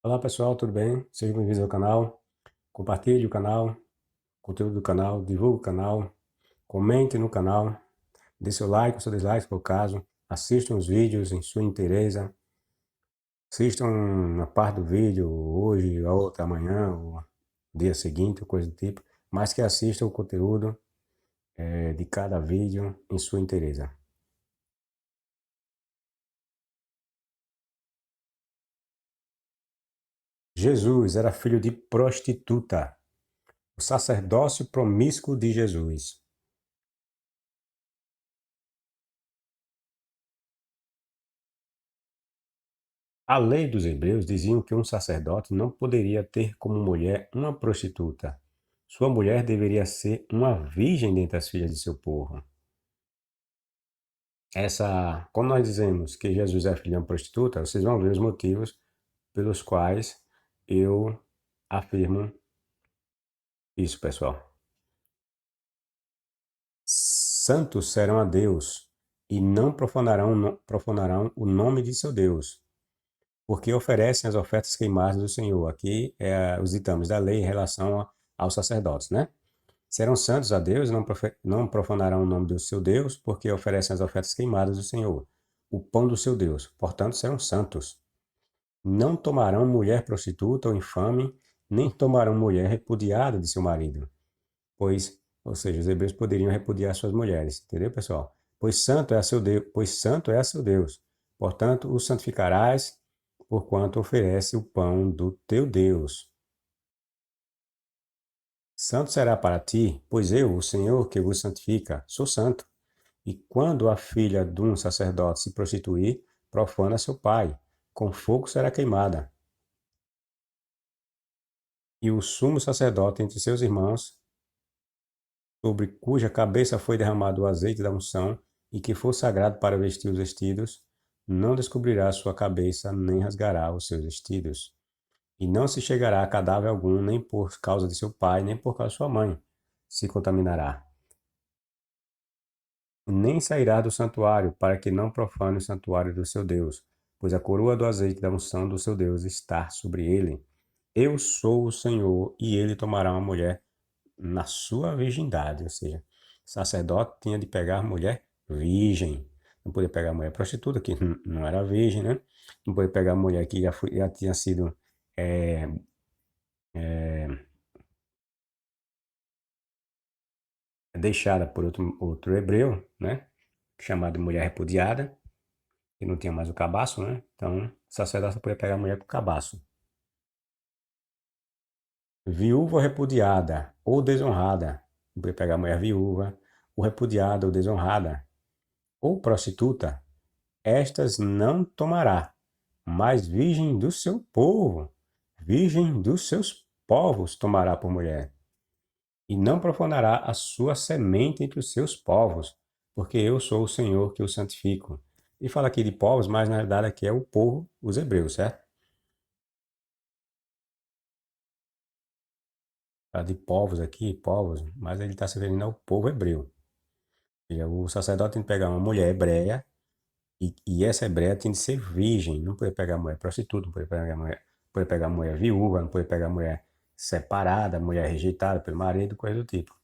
Olá pessoal, tudo bem? Sejam bem-vindos ao canal. Compartilhe o canal, conteúdo do canal, divulgue o canal, comente no canal, dê seu like ou seu dislike, se for o caso. Assistam os vídeos em sua inteireza. Assistam uma parte do vídeo hoje, a outra amanhã, ou dia seguinte, ou coisa do tipo. Mas que assistam o conteúdo de cada vídeo em sua inteireza. Jesus era filho de prostituta. O sacerdócio promíscuo de Jesus. A lei dos hebreus dizia que um sacerdote não poderia ter como mulher uma prostituta. Sua mulher deveria ser uma virgem dentre as filhas de seu povo. Quando nós dizemos que Jesus é filho de uma prostituta, vocês vão ver os motivos pelos quais eu afirmo isso, pessoal. Santos serão a Deus e não profanarão o nome de seu Deus, porque oferecem as ofertas queimadas do Senhor. Aqui é os ditames da lei em relação aos sacerdotes, né? Serão santos a Deus e não profanarão o nome do seu Deus, porque oferecem as ofertas queimadas do Senhor, o pão do seu Deus. Portanto, serão santos. Não tomarão mulher prostituta ou infame, nem tomarão mulher repudiada de seu marido. Ou seja, os hebreus poderiam repudiar suas mulheres, entendeu, pessoal? Pois santo é a seu Deus. Portanto, o santificarás, porquanto oferece o pão do teu Deus. Santo será para ti, pois eu, o Senhor que vos santifica, sou santo. E quando a filha de um sacerdote se prostituir, profana seu pai, com fogo será queimada. E o sumo sacerdote entre seus irmãos, sobre cuja cabeça foi derramado o azeite da unção, e que for sagrado para vestir os vestidos, não descobrirá sua cabeça, nem rasgará os seus vestidos. E não se chegará a cadáver algum, nem por causa de seu pai, nem por causa de sua mãe, se contaminará. Nem sairá do santuário, para que não profane o santuário do seu Deus, pois a coroa do azeite da unção do seu Deus está sobre ele. Eu sou o Senhor, e ele tomará uma mulher na sua virgindade, ou seja, sacerdote tinha de pegar mulher virgem. Não podia pegar mulher prostituta, que não era virgem, né? Não podia pegar mulher que já tinha sido é, deixada por outro hebreu, né? Chamado de mulher repudiada, que não tinha mais o cabaço, né? Então, o sacerdote só podia pegar mulher com cabaço. Viúva repudiada ou desonrada. Não podia pegar mulher viúva, ou repudiada ou desonrada, ou prostituta. Estas não tomará, mas virgem do seu povo, virgem dos seus povos tomará por mulher. E não profanará a sua semente entre os seus povos, porque eu sou o Senhor que o santifico. E fala aqui de povos, mas na verdade aqui é o povo, os hebreus, certo? Fala de povos aqui, povos, mas ele está se referindo ao povo hebreu. Ou seja, o sacerdote tem que pegar uma mulher hebreia, e essa hebreia tem de ser virgem, não pode pegar mulher prostituta, não pode pegar mulher viúva, não pode pegar mulher separada, mulher rejeitada pelo marido, coisa do tipo.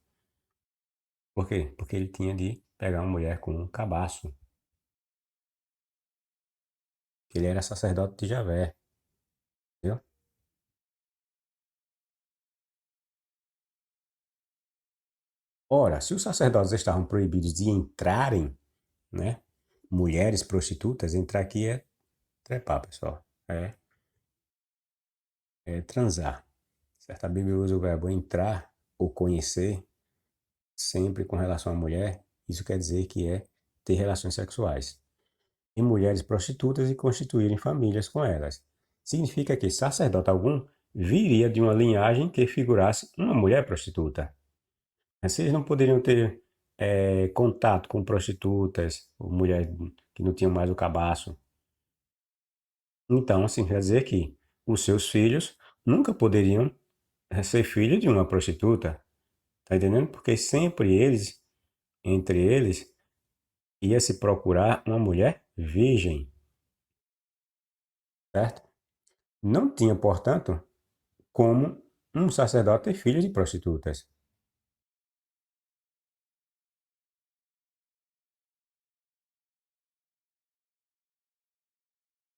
Por quê? Porque ele tinha de pegar uma mulher com um cabaço. Ele era sacerdote de Javé, entendeu? Ora, se os sacerdotes estavam proibidos de entrarem, né? Mulheres prostitutas, entrar aqui é trepar, pessoal. É transar. Certo? A Bíblia usa o verbo entrar ou conhecer sempre com relação à mulher. Isso quer dizer que é ter relações sexuais. E mulheres prostitutas e constituírem famílias com elas. Significa que sacerdote algum viria de uma linhagem que figurasse uma mulher prostituta. Vocês não poderiam ter contato com prostitutas, ou mulheres que não tinham mais o cabaço. Então, assim, quer dizer que os seus filhos nunca poderiam ser filhos de uma prostituta. Tá entendendo? Porque sempre entre eles, ia se procurar uma mulher virgem, certo? Não tinha, portanto, como um sacerdote ter filhos de prostitutas.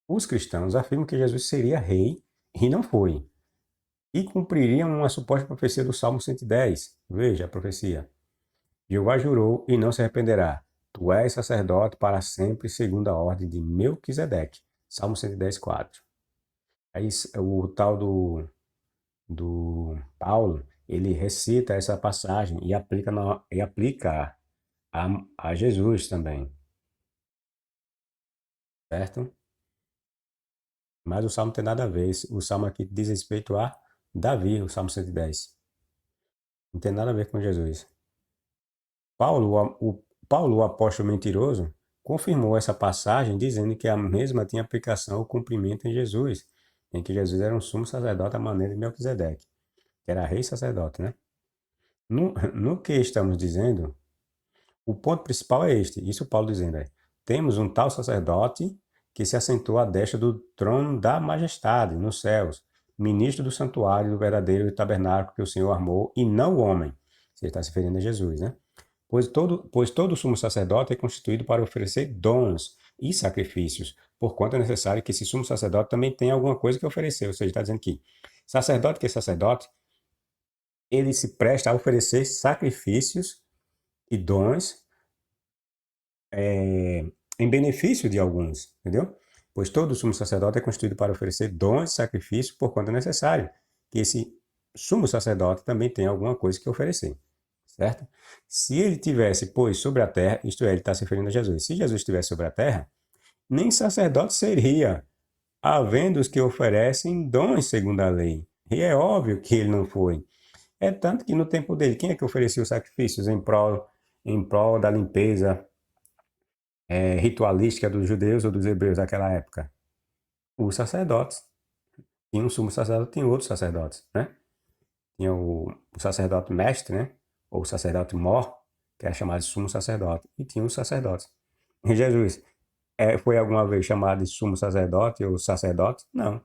Os cristãos afirmam que Jesus seria rei e não foi, e cumpririam uma suposta profecia do Salmo 110. Veja a profecia. Jeová jurou e não se arrependerá. Tu és sacerdote para sempre, segundo a ordem de Melquisedeque. Salmo 110, 4. Aí o tal do Paulo, ele recita essa passagem e aplica a Jesus também, certo? Mas o Salmo não tem nada a ver. O Salmo aqui diz respeito a Davi, o Salmo 110. Não tem nada a ver com Jesus. Paulo, o apóstolo mentiroso, confirmou essa passagem dizendo que a mesma tinha aplicação ao cumprimento em Jesus, em que Jesus era um sumo sacerdote à maneira de Melquisedeque, que era rei sacerdote, né? No que estamos dizendo, o ponto principal é este, isso Paulo dizendo é, temos um tal sacerdote que se assentou à destra do trono da majestade nos céus, ministro do santuário do verdadeiro tabernáculo que o Senhor armou, e não o homem. Você está se referindo a Jesus, né? Pois todo sumo sacerdote é constituído para oferecer dons e sacrifícios, porquanto é necessário que esse sumo sacerdote também tenha alguma coisa que oferecer. Ou seja, está dizendo que sacerdote que é sacerdote, ele se presta a oferecer sacrifícios e dons em benefício de alguns, entendeu? Pois todo sumo sacerdote é constituído para oferecer dons e sacrifícios, porquanto é necessário que esse sumo sacerdote também tenha alguma coisa que oferecer. Certo? Se ele tivesse, pois, sobre a terra, isto é, ele está se referindo a Jesus. Se Jesus estivesse sobre a terra, nem sacerdote seria, havendo os que oferecem dons segundo a lei. E é óbvio que ele não foi. É tanto que no tempo dele, quem é que oferecia os sacrifícios em prol da limpeza ritualística dos judeus ou dos hebreus daquela época? Os sacerdotes. Tinha um sumo sacerdote, tinha outros sacerdotes, né? Tinha o sacerdote mestre, né? Ou o sacerdote mor, que era chamado de sumo sacerdote. E tinha os sacerdotes. E Jesus foi alguma vez chamado de sumo sacerdote ou sacerdote? Não.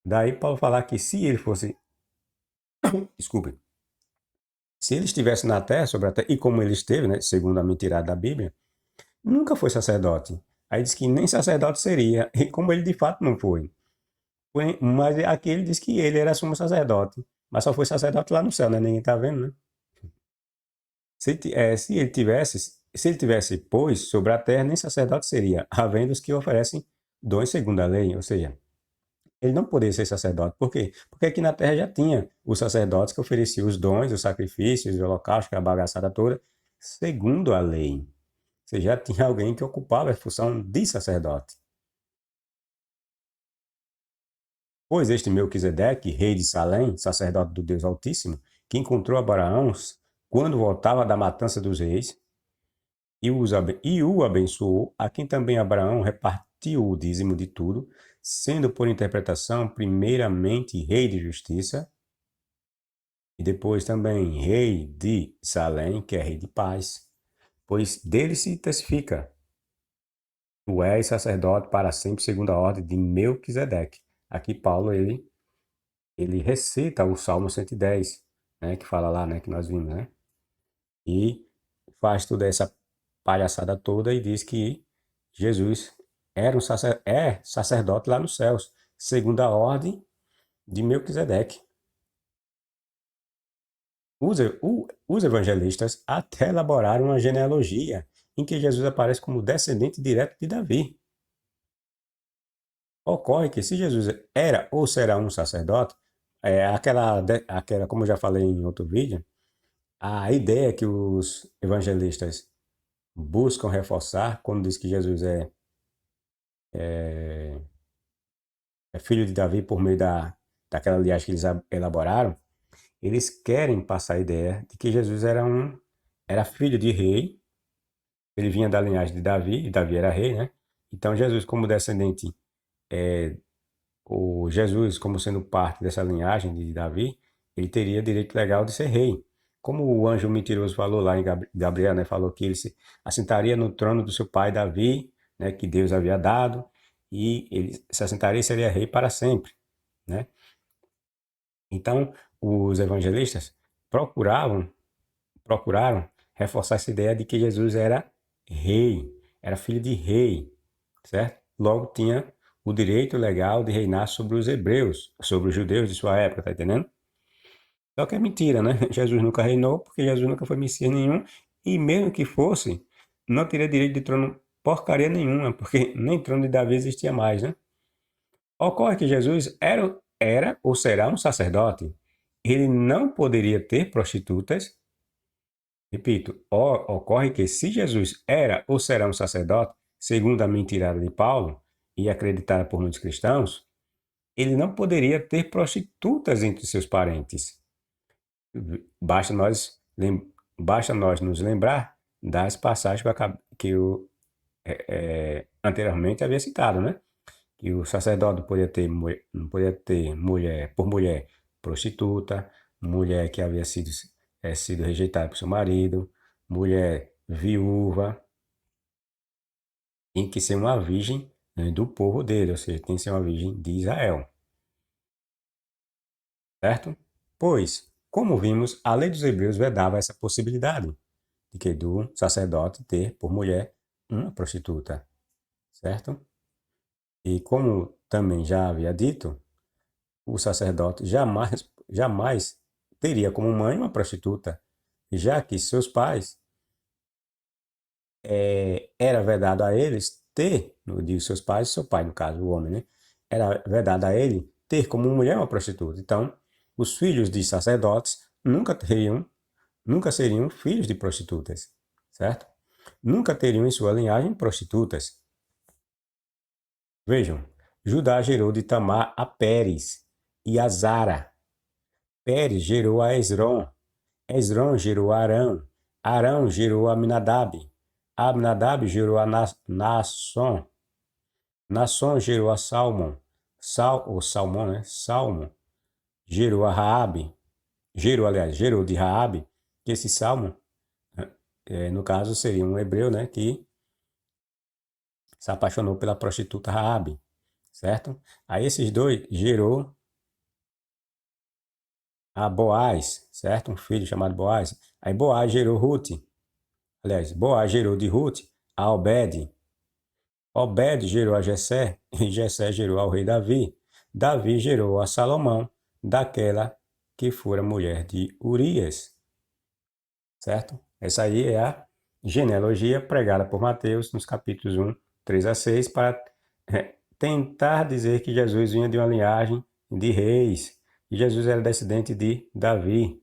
Daí Paulo falar que se ele fosse, desculpe, se ele estivesse na terra, sobre a terra, e como ele esteve, né, segundo a mentirada da Bíblia, nunca foi sacerdote. Aí diz que nem sacerdote seria, e como ele de fato não foi. Mas aqui ele diz que ele era sumo sacerdote, mas só foi sacerdote lá no céu, né? Ninguém está vendo, né? Se ele tivesse, pois, sobre a terra, nem sacerdote seria, havendo os que oferecem dons segundo a lei, ou seja, ele não poderia ser sacerdote. Por quê? Porque aqui na terra já tinha os sacerdotes que ofereciam os dons, os sacrifícios, os holocaustos, que é a bagaçada toda, segundo a lei. Você já tinha alguém que ocupava a função de sacerdote. Pois este Melquisedeque, rei de Salém, sacerdote do Deus Altíssimo, que encontrou Abraão quando voltava da matança dos reis, e o abençoou, a quem também Abraão repartiu o dízimo de tudo, sendo por interpretação, primeiramente rei de justiça, e depois também rei de Salém, que é rei de paz, pois dele se testifica: tu és sacerdote para sempre, segundo a ordem de Melquisedeque. Aqui Paulo, ele recita o Salmo 110, né, que fala lá, né, que nós vimos, né? E faz toda essa palhaçada toda e diz que Jesus é sacerdote lá nos céus, segundo a ordem de Melquisedeque. Os evangelistas até elaboraram uma genealogia em que Jesus aparece como descendente direto de Davi. Ocorre que se Jesus era ou será um sacerdote, aquela, como eu já falei em outro vídeo, a ideia que os evangelistas buscam reforçar quando diz que Jesus é filho de Davi por meio daquela linhagem que eles elaboraram, eles querem passar a ideia de que Jesus era filho de rei, ele vinha da linhagem de Davi, e Davi era rei, né? Então Jesus, como descendente, o Jesus, como sendo parte dessa linhagem de Davi, ele teria direito legal de ser rei. Como o anjo mentiroso falou lá em Gabriel, né, falou que ele se assentaria no trono do seu pai Davi, né, que Deus havia dado, e ele se assentaria e seria rei para sempre, né? Então, os evangelistas procuraram reforçar essa ideia de que Jesus era rei, era filho de rei, certo? Logo tinha o direito legal de reinar sobre os hebreus, sobre os judeus de sua época, tá entendendo? Só que é mentira, né? Jesus nunca reinou, porque Jesus nunca foi Messias nenhum, e mesmo que fosse, não teria direito de trono porcaria nenhuma, porque nem trono de Davi existia mais, né? Ocorre que Jesus era ou será um sacerdote. Ele não poderia ter prostitutas. Repito, ocorre que se Jesus era ou será um sacerdote, segundo a mentirada de Paulo e acreditada por muitos cristãos, ele não poderia ter prostitutas entre seus parentes. Basta nós, basta nós nos lembrar das passagens que eu anteriormente havia citado, né? Que o sacerdote não podia ter mulher por mulher prostituta, mulher que havia sido rejeitada por seu marido, mulher viúva, tem que ser uma virgem, né, do povo dele, ou seja, tem que ser uma virgem de Israel, certo? Pois, como vimos, a lei dos hebreus vedava essa possibilidade de que do sacerdote ter por mulher uma prostituta, certo? E como também já havia dito, o sacerdote jamais teria como mãe uma prostituta, já que seus pais era vedado a eles ter, no dia de seus pais, seu pai, no caso, o homem, né? Era vedado a ele ter como mulher uma prostituta. Então, os filhos de sacerdotes nunca seriam filhos de prostitutas, certo? Nunca teriam em sua linhagem prostitutas. Vejam, Judá gerou de Tamar a Pérez e a Zara. Pérez gerou a Esrom. Esrom gerou a Arão. Arão gerou a Aminadab. Aminadab gerou a Naasson. Naasson gerou a Salmão. Ou Salmão, né? Salmão gerou a Raabe. Gerou de Raabe, que esse Salmão, no caso, seria um hebreu, né? Que se apaixonou pela prostituta Raabe, certo? Aí esses dois gerou a Boaz, certo? Um filho chamado Boaz. Aí Boaz gerou Ruth. Aliás, Boaz gerou de Ruth a Obed. Obed gerou a Jessé, e Jessé gerou ao rei Davi. Davi gerou a Salomão, daquela que fora mulher de Urias, certo? Essa aí é a genealogia pregada por Mateus nos capítulos 1, 3 a 6, para tentar dizer que Jesus vinha de uma linhagem de reis, e Jesus era descendente de Davi,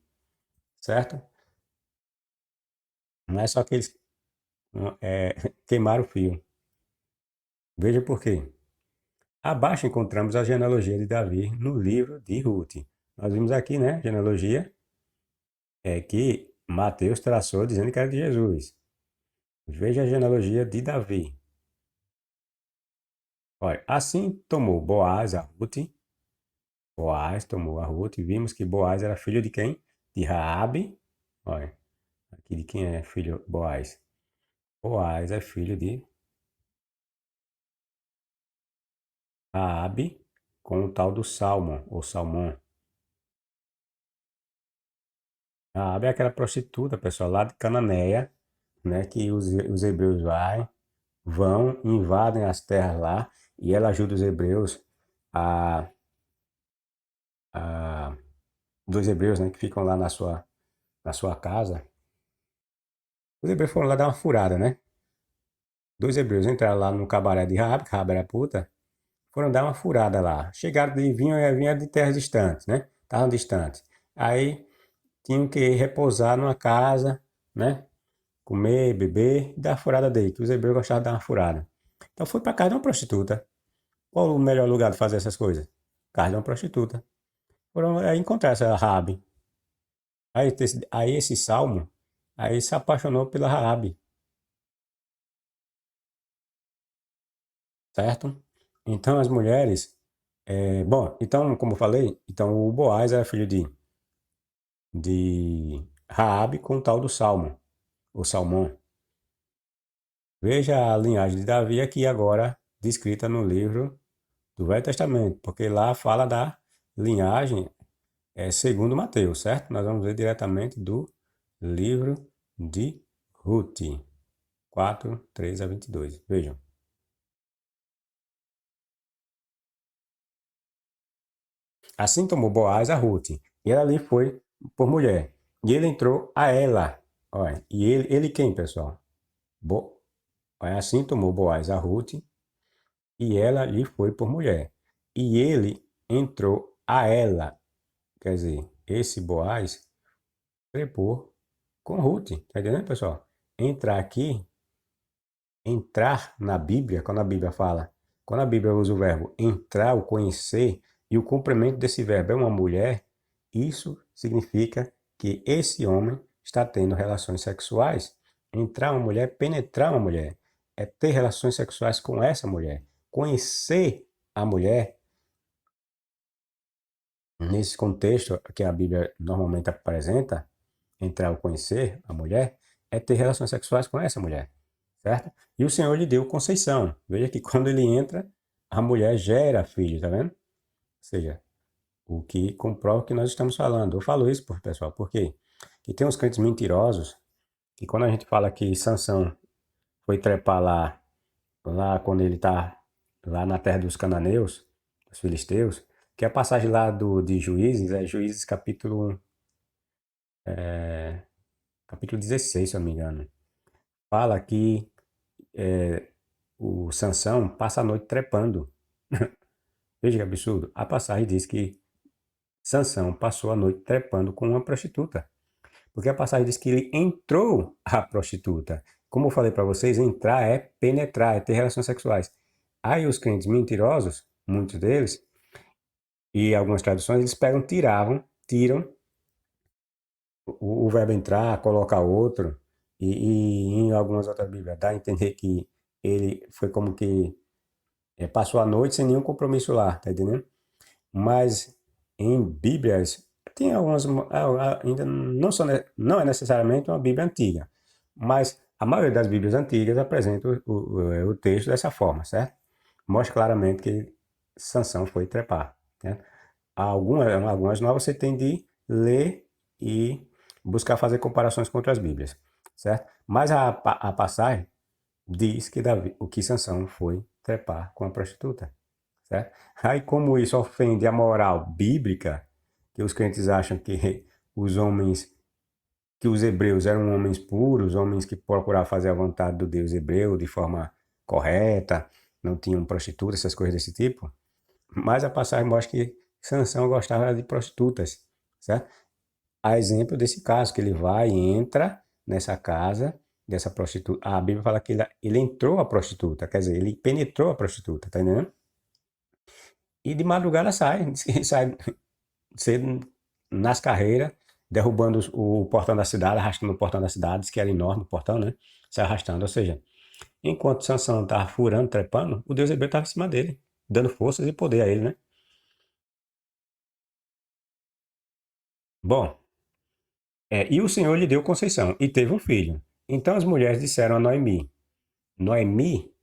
certo? Não é só que eles queimaram o fio. Veja por quê. Abaixo encontramos a genealogia de Davi no livro de Ruth. Nós vimos aqui, né, genealogia que Mateus traçou dizendo que era de Jesus. Veja a genealogia de Davi. Olha, assim tomou Boaz a Ruth. Boaz tomou a Ruth e vimos que Boaz era filho de quem? De Raabe. Olha, aqui de quem é filho Boaz? Boaz é filho de Raabe com o tal do Salmão, ou Salmão. Raabe é aquela prostituta, pessoal, lá de Cananéia, né, que os hebreus vão, invadem as terras lá, e ela ajuda os hebreus a, a dos hebreus, né, que ficam lá na sua casa. Os hebreus foram lá dar uma furada, né? Dois hebreus entraram lá no cabaré de Raabe, que Raabe era puta, foram dar uma furada lá. Chegaram e vinham de terras distantes, né? Estavam distantes. Aí tinham que repousar numa casa, né? Comer, beber e dar a furada dele, que os hebreus gostavam de dar uma furada. Então foi para casa de uma prostituta. Qual o melhor lugar de fazer essas coisas? Casa de uma prostituta. Foram aí encontrar essa Raabe. Aí esse Salmo, aí se apaixonou pela Raabe, certo? Então as mulheres, bom, então como eu falei, então o Boaz era filho de Raabe com o tal do Salmo, o Salmão. Veja a linhagem de Davi aqui agora, descrita no livro do Velho Testamento, porque lá fala da linhagem segundo Mateus, certo? Nós vamos ver diretamente do livro de Ruth, 4:3 a 22. Vejam. Assim tomou Boaz a Ruth, e ela lhe foi por mulher. E ele entrou a ela. Olha, e ele quem, pessoal? Olha, assim tomou Boaz a Ruth, e ela lhe foi por mulher. E ele entrou a ela. Quer dizer, esse Boaz trepou com Ruth. Tá entendendo, pessoal? Entrar aqui, entrar na Bíblia, quando a Bíblia usa o verbo entrar, o conhecer, e o complemento desse verbo é uma mulher, isso significa que esse homem está tendo relações sexuais. Entrar uma mulher, penetrar uma mulher, é ter relações sexuais com essa mulher. Conhecer a mulher, nesse contexto que a Bíblia normalmente apresenta, entrar ou conhecer a mulher, é ter relações sexuais com essa mulher, certo? E o Senhor lhe deu conceição. Veja que quando ele entra, a mulher gera filho, tá vendo? Ou seja, o que comprova o que nós estamos falando. Eu falo isso, pessoal, por quê? Que tem uns crentes mentirosos, que quando a gente fala que Sansão foi trepar lá quando ele está lá na terra dos cananeus, dos filisteus, que a passagem lá de Juízes, é Juízes capítulo 16, se eu não me engano, fala que o Sansão passa a noite trepando. Veja que absurdo. A passagem diz que Sansão passou a noite trepando com uma prostituta. Porque a passagem diz que ele entrou a prostituta. Como eu falei para vocês, entrar é penetrar, é ter relações sexuais. Aí os crentes mentirosos, muitos deles, e algumas traduções, eles tiram o verbo entrar, colocar outro, e em algumas outras Bíblias dá a entender que ele foi como que passou a noite sem nenhum compromisso lá, tá entendendo? Mas em Bíblias tem algumas ainda não é necessariamente uma Bíblia antiga, mas a maioria das Bíblias antigas apresenta o texto dessa forma, certo? Mostra claramente que Sansão foi trepar, né? Algumas novas você tem de ler e buscar fazer comparações com outras Bíblias, certo? Mas a passagem diz que o que Sansão foi trepar com a prostituta, certo? Aí como isso ofende a moral bíblica, que os crentes acham que os homens, que os hebreus eram homens puros, homens que procuravam fazer a vontade do Deus hebreu de forma correta, não tinham prostitutas, essas coisas desse tipo, mas a passagem mostra que Sansão gostava de prostitutas, certo? A exemplo desse caso, que ele vai e entra nessa casa dessa prostituta. A Bíblia fala que ele entrou a prostituta, quer dizer, ele penetrou a prostituta, tá entendendo? E de madrugada sai, sai cedo nas carreiras, derrubando o portão da cidade, arrastando o portão da cidade, diz que era enorme o portão, né? Se arrastando, ou seja, enquanto Sansão estava furando, trepando, o Deus hebreu estava em cima dele, dando forças e poder a ele, né? Bom, e o Senhor lhe deu conceição, e teve um filho. Então as mulheres disseram a Noemi. Noemi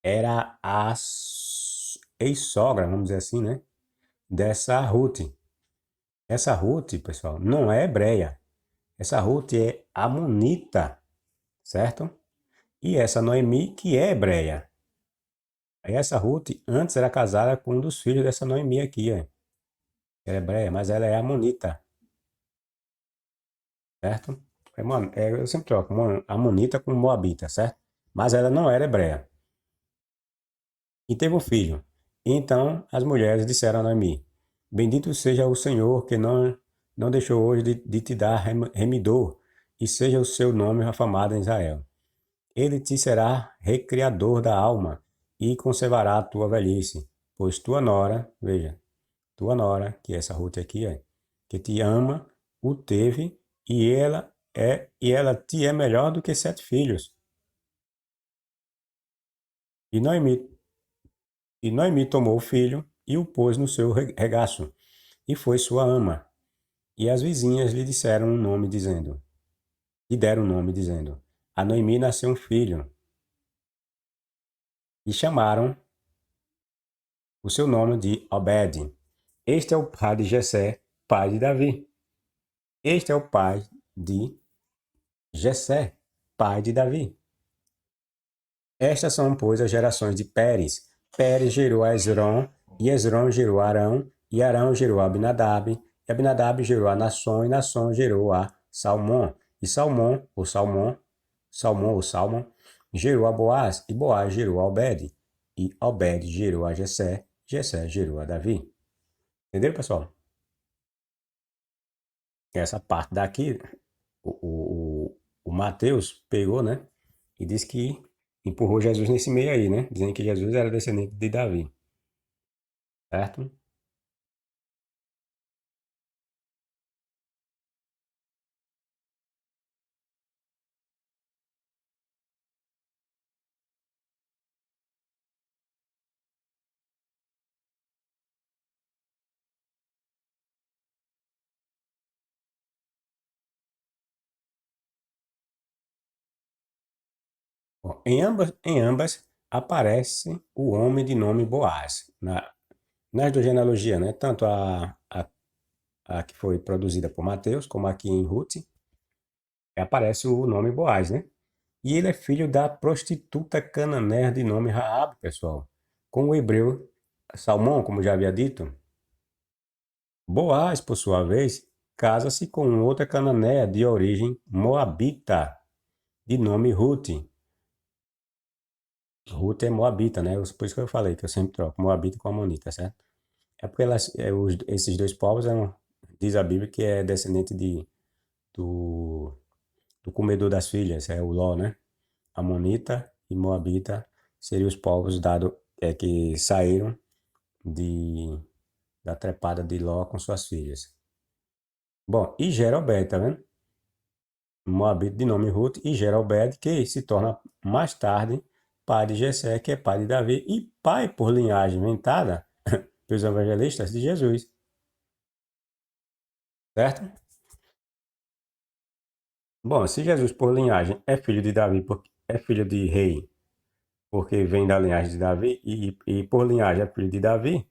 era a ex-sogra, vamos dizer assim, né? Dessa Ruth. Essa Ruth, pessoal, não é hebreia. Essa Ruth é amonita, certo? E essa Noemi, que é hebreia. Essa Ruth antes era casada com um dos filhos dessa Noemi aqui, ó. Ela é hebreia, mas ela é amonita, certo? Eu sempre troco amonita com moabita, certo? Mas ela não era hebreia. E teve um filho. Então as mulheres disseram a Noemi: Bendito seja o Senhor que não deixou hoje de te dar remidor, e seja o seu nome afamado em Israel. Ele te será recriador da alma e conservará a tua velhice, pois tua nora, veja, tua nora, que essa Ruth aqui que te ama, o teve, e ela te é melhor do que 7 filhos. E Noemi tomou o filho e o pôs no seu regaço, e foi sua ama. E as vizinhas lhe deram um nome, dizendo: A Noemi nasceu um filho. e chamaram o seu nome de Obed. Este é o pai de Jessé, pai de Davi. Este é o pai de Jessé, pai de Davi. Estas são, pois, as gerações de Pérez. Pérez gerou a Esrom, e Esrom gerou a Arão, e Arão gerou a Abinadab, e Abinadab gerou a Nasson, e Nasson gerou a Salmão. E Salmão, gerou a Boaz, e Boaz gerou a Obed, e Obed gerou a Jessé, Jessé gerou a Davi. Entendeu, pessoal? Essa parte daqui, o Mateus pegou, né? E disse que empurrou Jesus nesse meio aí, né? Dizendo que Jesus era descendente de Davi, certo? Bom, em ambas aparece o homem de nome Boaz. Nas duas genealogias, né? Tanto a que foi produzida por Mateus, como aqui em Ruth, aparece o nome Boaz, né? E ele é filho da prostituta cananeia de nome Raabe, pessoal. Com o hebreu Salmão, como já havia dito. Boaz, por sua vez, casa-se com outra cananeia de origem moabita, de nome Ruth. Ruth é moabita, né? Por isso que eu falei que eu sempre troco moabita com amonita, certo? É porque esses dois povos diz a Bíblia que é descendente do, do comedor das filhas, é o Ló, né? Amonita e moabita seriam os povos que saíram de, da trepada de Ló com suas filhas. Bom, e Jerobed, tá vendo? Moabita de nome Ruth e Jerobed, que se torna mais tarde pai de Jessé, que é pai de Davi e pai por linhagem inventada pelos evangelistas de Jesus, certo? Bom, se Jesus por linhagem é filho de Davi, porque é filho de rei, porque vem da linhagem de Davi e por linhagem é filho de Davi,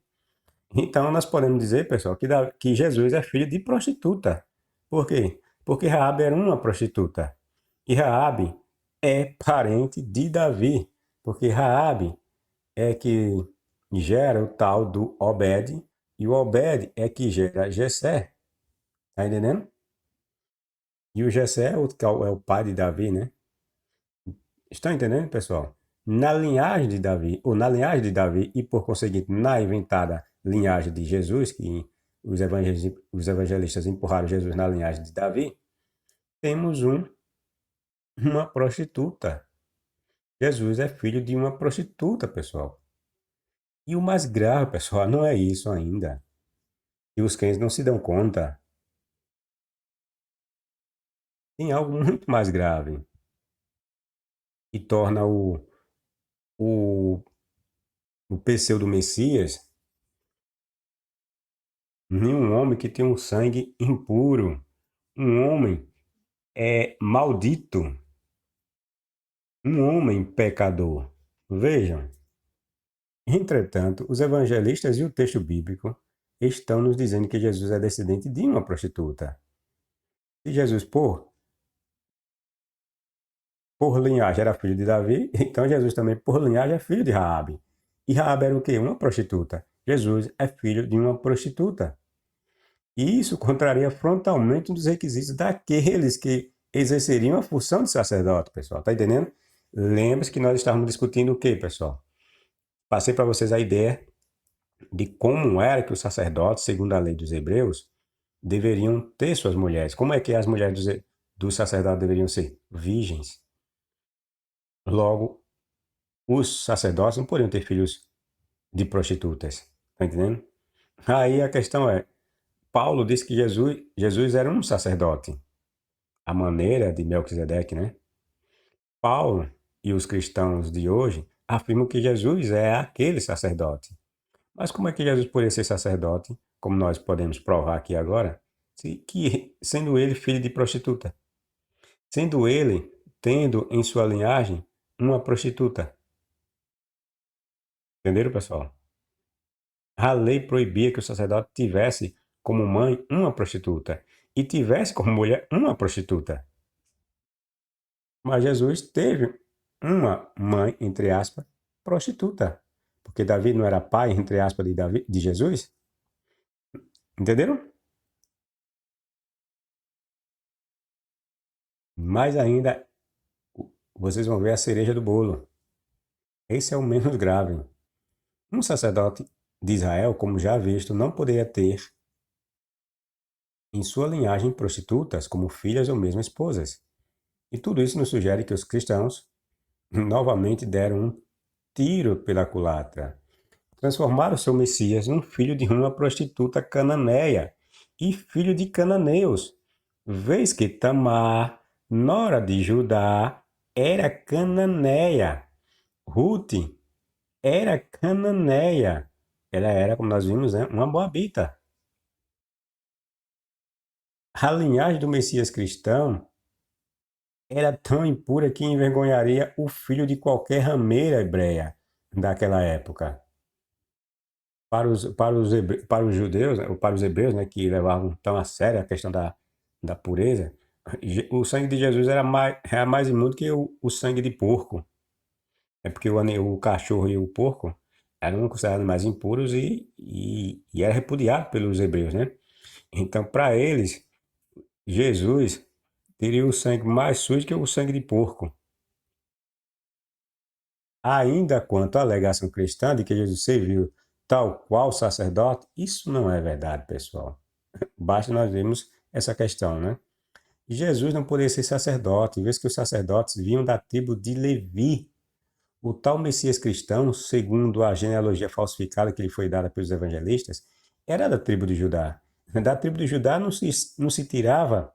então nós podemos dizer, pessoal, que Jesus é filho de prostituta. Por quê? Porque Raabe era uma prostituta. E Raabe é parente de Davi, porque Raabe é que gera o tal do Obed, e o Obed é que gera Jessé, tá entendendo? E o Jessé é o pai de Davi, né? Estão entendendo, pessoal? Na linhagem de Davi, ou na linhagem de Davi, e por conseguinte, na inventada linhagem de Jesus, que os evangelistas empurraram Jesus na linhagem de Davi, temos uma prostituta. Jesus é filho de uma prostituta, pessoal. E o mais grave, pessoal, não é isso ainda. E os crentes não se dão conta. Tem algo muito mais grave, que torna o, o pseudo Messias um homem que tem um sangue impuro, um homem maldito, um homem pecador. Vejam, entretanto, os evangelistas e o texto bíblico estão nos dizendo que Jesus é descendente de uma prostituta. Se Jesus, por linhagem, era filho de Davi, então Jesus também, por linhagem, é filho de Raabe. E Raabe era o quê? Uma prostituta. Jesus é filho de uma prostituta. E isso contraria frontalmente um dos requisitos daqueles que exerceriam a função de sacerdote, pessoal. Tá entendendo? Lembre-se que nós estávamos discutindo o quê, pessoal? Passei para vocês a ideia de como era que os sacerdotes, segundo a lei dos hebreus, deveriam ter suas mulheres. Como é que as mulheres dos sacerdotes deveriam ser? Virgens. Logo, os sacerdotes não poderiam ter filhos de prostitutas. Tá entendendo? Aí a questão é, Paulo disse que Jesus era um sacerdote. A maneira de Melquisedeque, né? Paulo e os cristãos de hoje afirmam que Jesus é aquele sacerdote. Mas como é que Jesus poderia ser sacerdote, como nós podemos provar aqui agora, sendo ele filho de prostituta? Sendo ele tendo em sua linhagem uma prostituta. Entenderam, pessoal? A lei proibia que o sacerdote tivesse como mãe uma prostituta e tivesse como mulher uma prostituta. Mas Jesus teve uma mãe, entre aspas, prostituta. Porque Davi não era pai, entre aspas, de Jesus. Entenderam? Mas ainda vocês vão ver a cereja do bolo. Esse é o menos grave. Um sacerdote de Israel, como já visto, não poderia ter em sua linhagem prostitutas como filhas ou mesmo esposas. E tudo isso nos sugere que os cristãos novamente deram um tiro pela culatra. Transformaram seu Messias num filho de uma prostituta cananeia e filho de cananeus, vez que Tamar, nora de Judá, era cananeia. Ruth era cananeia. Ela era, como nós vimos, né, uma moabita. A linhagem do Messias cristão era tão impura que envergonharia o filho de qualquer rameira hebreia daquela época. Para os judeus, ou para os hebreus, né, que levavam tão a sério a questão da pureza, o sangue de Jesus era mais imundo que o sangue de porco. É porque o cachorro e o porco eram considerados mais impuros e era repudiado pelos hebreus, né? Então, para eles, Jesus teria o sangue mais sujo que o sangue de porco. Ainda quanto à alegação cristã de que Jesus serviu tal qual sacerdote, isso não é verdade, pessoal. Basta nós vermos essa questão, né? Jesus não poderia ser sacerdote, vez que os sacerdotes vinham da tribo de Levi. O tal Messias cristão, segundo a genealogia falsificada que lhe foi dada pelos evangelistas, era da tribo de Judá. Da tribo de Judá não se tirava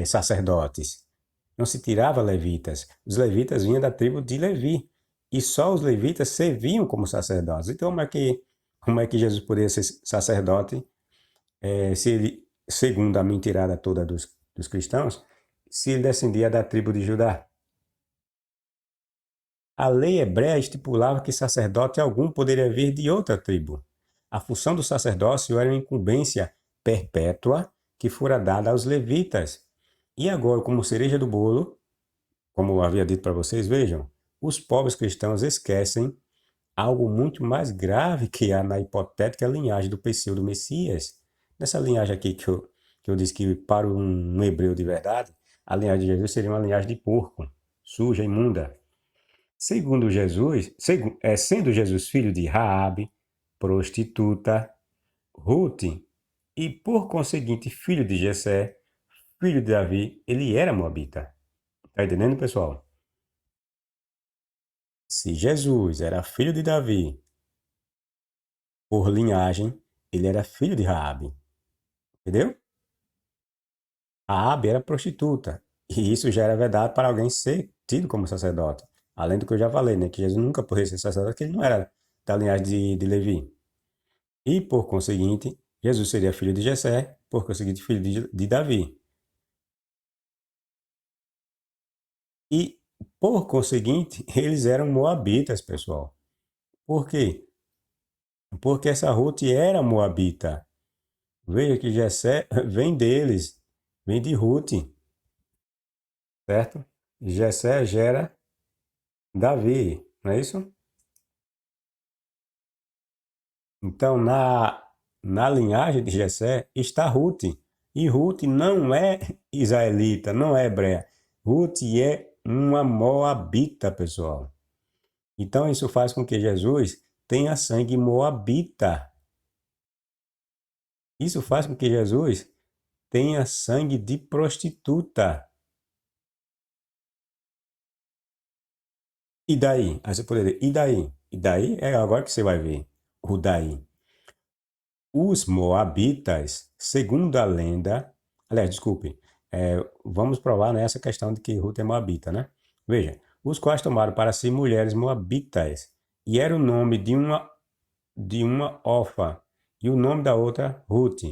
sacerdotes, não se tirava levitas. Os levitas vinham da tribo de Levi. E só os levitas serviam como sacerdotes. Então, como é que Jesus poderia ser sacerdote se ele, segundo a mentirada toda dos cristãos, se ele descendia da tribo de Judá? A lei hebreia estipulava que sacerdote algum poderia vir de outra tribo. A função do sacerdócio era uma incumbência perpétua que fora dada aos levitas. E agora, como cereja do bolo, como eu havia dito para vocês, vejam, os povos cristãos esquecem algo muito mais grave que há na hipotética linhagem do pseudo Messias. Nessa linhagem aqui que eu disse que para um hebreu de verdade, a linhagem de Jesus seria uma linhagem de porco, suja, imunda. Segundo Jesus, sendo Jesus filho de Raabe, prostituta, Ruth, e por conseguinte filho de Jessé, filho de Davi, ele era moabita. Está entendendo, pessoal? Se Jesus era filho de Davi por linhagem, ele era filho de Raabe. Entendeu? Raabe era prostituta. E isso já era vedado para alguém ser tido como sacerdote. Além do que eu já falei, né? Que Jesus nunca poderia ser sacerdote, porque ele não era da linhagem de Levi. E, por conseguinte, Jesus seria filho de Jessé, por conseguinte, filho de Davi. E, por conseguinte, eles eram moabitas, pessoal. Por quê? Porque essa Ruth era moabita. Veja que Jessé vem deles, vem de Ruth, certo? Jessé gera Davi, não é isso? Então, na linhagem de Jessé está Ruth. E Ruth não é israelita, não é hebreia. Ruth é uma moabita, pessoal. Então, isso faz com que Jesus tenha sangue moabita. Isso faz com que Jesus tenha sangue de prostituta. E daí? Aí você poderia dizer, e daí? E daí é agora que você vai ver o daí. Os moabitas, segundo a lenda, aliás, desculpe, vamos provar nessa questão de que Ruth é moabita, né? Veja, os quais tomaram para si mulheres moabitas, e era o nome de uma Ofa, e o nome da outra Ruth.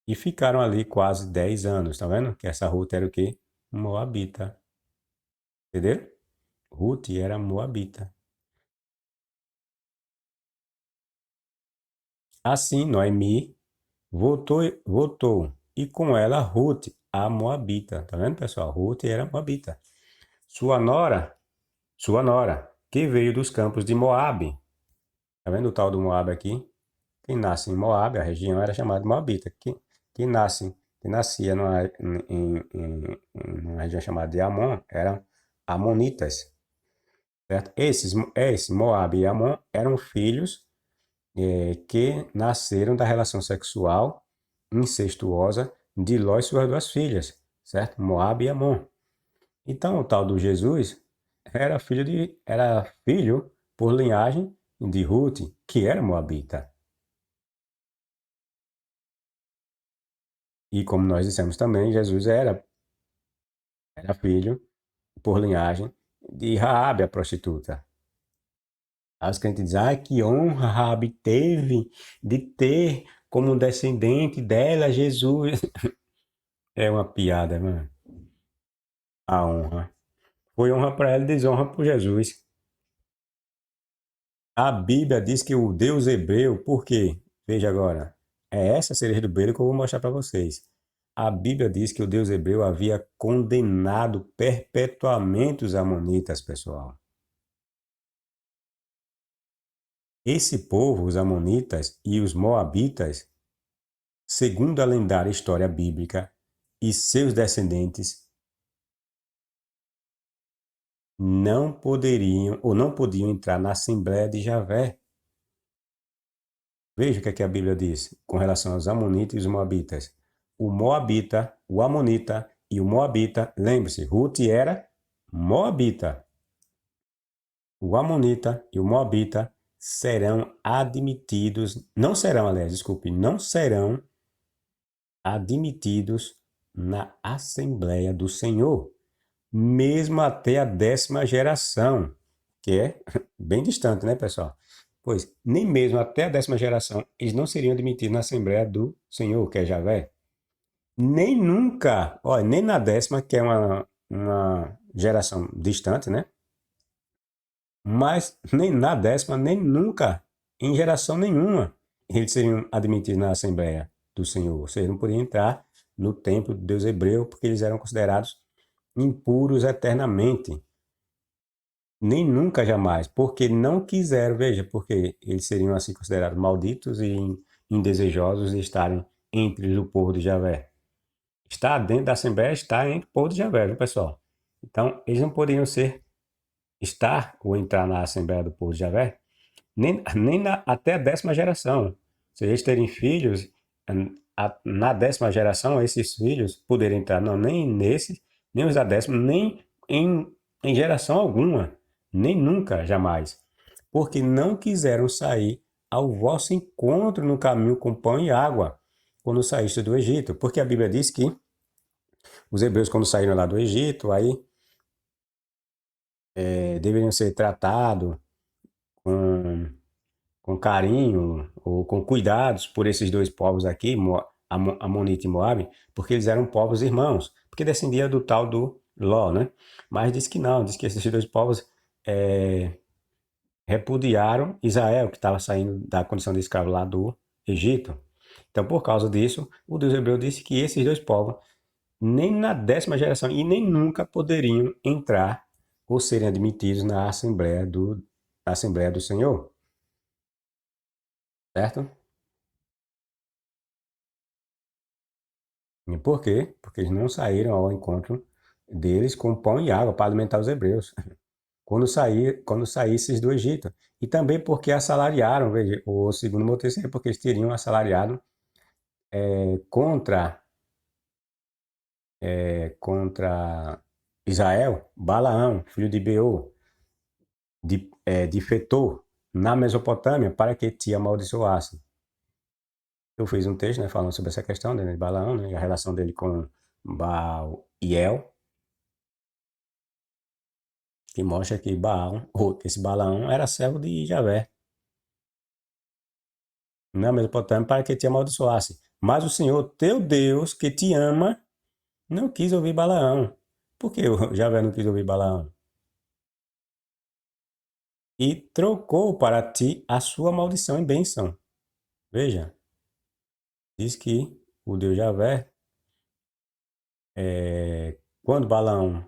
E ficaram ali quase 10 anos, tá vendo? Que essa Ruth era o quê? Moabita. Entendeu? Ruth era moabita. Assim, Noemi voltou, e com ela Ruth, a moabita. Tá vendo, pessoal? Ruth era moabita. Sua nora, sua nora, que veio dos campos de Moabe. Tá vendo o tal do Moabe aqui? Quem nasce em Moabe, a região era chamada de Moabita. Quem nascia numa região chamada de Amon, eram Amonitas, certo? Esse Moabe e Amon eram filhos que nasceram da relação sexual incestuosa de Ló e suas duas filhas, certo? Moabe e Amon. Então, o tal do Jesus era filho por linhagem de Ruth, que era moabita. E como nós dissemos também, Jesus era filho por linhagem de Raabe, a prostituta. Aí os crentes dizem, que honra Raabe teve de ter como descendente dela Jesus. É uma piada, mano. A honra. Foi honra para ela e desonra por Jesus. A Bíblia diz que o Deus hebreu, por quê? Veja agora. É essa cereja do belo que eu vou mostrar para vocês. A Bíblia diz que o Deus hebreu havia condenado perpetuamente os amonitas, pessoal. Esse povo, os amonitas e os moabitas, segundo a lendária história bíblica, e seus descendentes não poderiam ou não podiam entrar na Assembleia de Javé. Veja o que a Bíblia diz com relação aos amonitas e os moabitas. O moabita, o amonita e o moabita, lembre-se, Ruth era moabita. O amonita e o moabita serão admitidos, não serão, aliás, desculpe, não serão admitidos na Assembleia do Senhor, mesmo até a 10ª geração, que é bem distante, né, pessoal? Pois nem mesmo até a 10ª geração eles não seriam admitidos na Assembleia do Senhor, que é Javé. Nem nunca, olha, nem na 10ª, que é uma geração distante, né? Mas nem na 10ª, nem nunca, em geração nenhuma, eles seriam admitidos na Assembleia do Senhor. Ou seja, não podiam entrar no templo de Deus hebreu, porque eles eram considerados impuros eternamente. Nem nunca, jamais, porque não quiseram, veja, porque eles seriam assim considerados malditos e indesejosos de estarem entre o povo de Javé. Estar dentro da Assembleia, está entre o povo de Javé, viu, pessoal? Então, eles não poderiam estar ou entrar na Assembleia do povo de Javé, até a 10ª geração. Se eles terem filhos, na 10ª geração, esses filhos poderiam entrar, não, nem nesse, nem os da 10ª, nem em geração alguma, nem nunca, jamais, porque não quiseram sair ao vosso encontro no caminho com pão e água, quando saíste do Egito, porque a Bíblia diz que os hebreus, quando saíram lá do Egito, aí deveriam ser tratados com carinho ou com cuidados por esses dois povos aqui, Amonita e Moabe, porque eles eram povos irmãos, porque descendia do tal do Ló, né? Mas diz que não, diz que esses dois povos repudiaram Israel, que estava saindo da condição de escravo lá do Egito. Então, por causa disso, o Deus hebreu disse que esses dois povos, nem na 10ª geração e nem nunca poderiam entrar ou serem admitidos na Assembleia do Senhor. Certo? E por quê? Porque eles não saíram ao encontro deles com pão e água para alimentar os hebreus, quando saísses do Egito. E também porque assalariaram, veja, o segundo motivo é porque eles teriam assalariado contra, contra Israel, Balaão, filho de Beor, de Fetor, na Mesopotâmia, para que te amaldiçoasse. Eu fiz um texto, né, falando sobre essa questão, né, de Balaão, né, a relação dele com Baal e El, que mostra que esse Balaão era servo de Javé, na Mesopotâmia, para que te amaldiçoasse. Mas o Senhor, teu Deus, que te ama, não quis ouvir Balaão. Por que o Javé não quis ouvir Balaão? e trocou para ti a sua maldição em bênção. Veja, diz que o Deus Javé, quando Balaão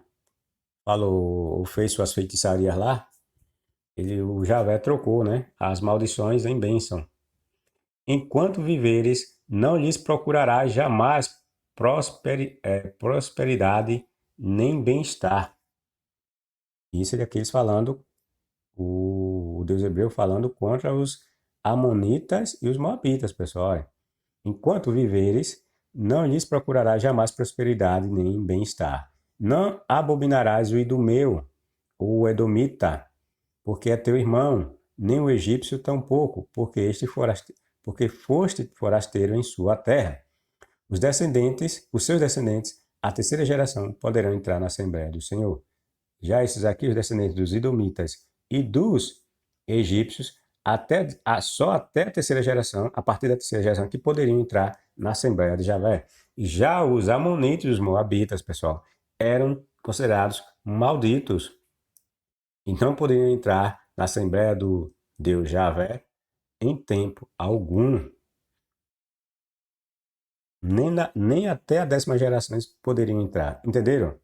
falou ou fez suas feitiçarias lá, o Javé trocou, né, as maldições em bênção. Enquanto viveres, não lhes procurarás jamais prosperidade nem bem-estar. Isso é daqueles falando, o Deus hebreu falando contra os amonitas e os moabitas, pessoal. Enquanto viveres, não lhes procurarás jamais prosperidade nem bem-estar. Não abominarás o idumeu, ou o edomita, porque é teu irmão, nem o egípcio tampouco, porque foste forasteiro em sua terra. Os seus descendentes, a terceira geração, poderão entrar na Assembleia do Senhor. Já esses aqui, os descendentes dos idomitas e dos egípcios, só até a terceira geração, a partir da terceira geração, que poderiam entrar na Assembleia de Javé. Já os amonitas e os moabitas, pessoal, eram considerados malditos e não poderiam entrar na Assembleia do Deus Javé em tempo algum. Nem até a 10ª geração eles poderiam entrar. Entenderam?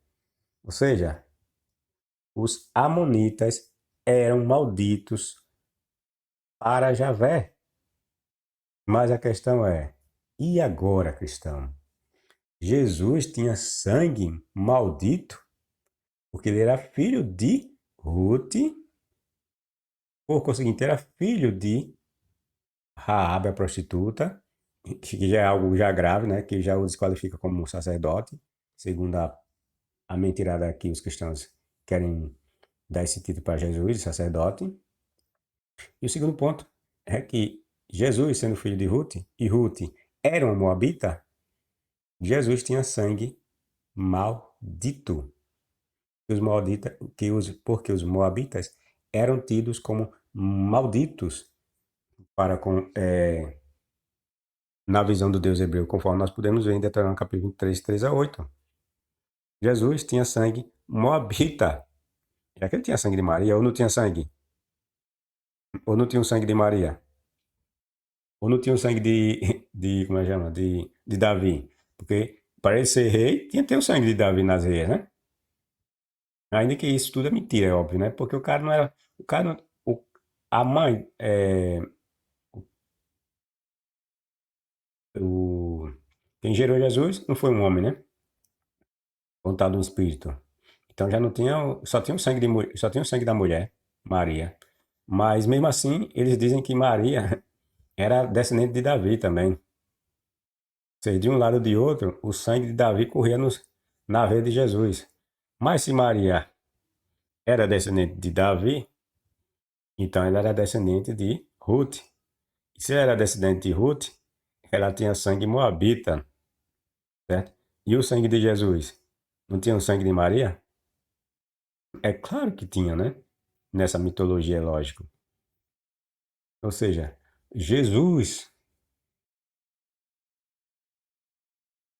Ou seja, os amonitas eram malditos para Javé. Mas a questão é, e agora, cristão? Jesus tinha sangue maldito porque ele era filho de Ruth, por conseguinte, era filho de Raabe, a prostituta, que já é algo já grave, né? Que já o desqualifica como sacerdote, segundo a mentirada que os cristãos querem dar esse título para Jesus, de sacerdote. E o segundo ponto é que Jesus, sendo filho de Ruth, e Ruth era uma moabita, Jesus tinha sangue maldito. Porque os moabitas eram tidos como malditos na visão do Deus hebreu, conforme nós podemos ver em Deuteronômio capítulo 23, 3 a 8. Jesus tinha sangue moabita. Já que ele tinha sangue de Maria, ou não tinha sangue? Ou não tinha o sangue de Maria? Ou não tinha o sangue como é que chama? De Davi? Porque para ele ser rei, tinha que ter o sangue de Davi nas veias, né? Ainda que isso tudo é mentira, é óbvio, né? Porque o cara não era. O cara não, a mãe, quem gerou Jesus não foi um homem, né? Contado no espírito. Então já não tinha, só tinha o sangue da mulher, Maria. Mas mesmo assim, eles dizem que Maria era descendente de Davi também. Ou seja, de um lado ou de outro, o sangue de Davi corria na veia de Jesus. Mas se Maria era descendente de Davi, então ela era descendente de Ruth. E se ela era descendente de Ruth, ela tinha sangue moabita, certo? E o sangue de Jesus? Não tinha o sangue de Maria? É claro que tinha, né? Nessa mitologia, é lógico. Ou seja, Jesus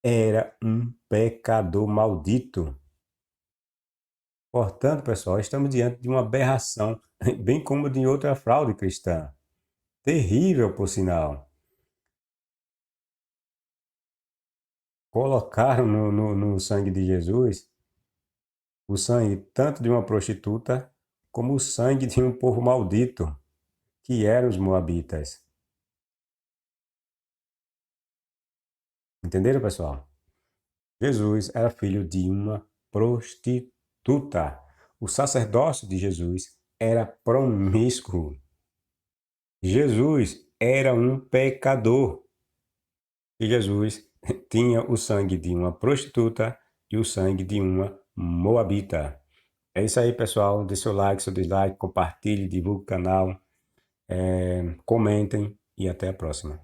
era um pecador maldito. Portanto, pessoal, estamos diante de uma aberração, bem como de outra fraude cristã. Terrível, por sinal. Colocaram no sangue de Jesus o sangue tanto de uma prostituta como o sangue de um povo maldito, que eram os moabitas. Entenderam, pessoal? Jesus era filho de uma prostituta. O sacerdócio de Jesus era promíscuo. Jesus era um pecador. E Jesus tinha o sangue de uma prostituta e o sangue de uma moabita. É isso aí, pessoal. Dê seu like, seu dislike, compartilhe, divulgue o canal, comentem e até a próxima.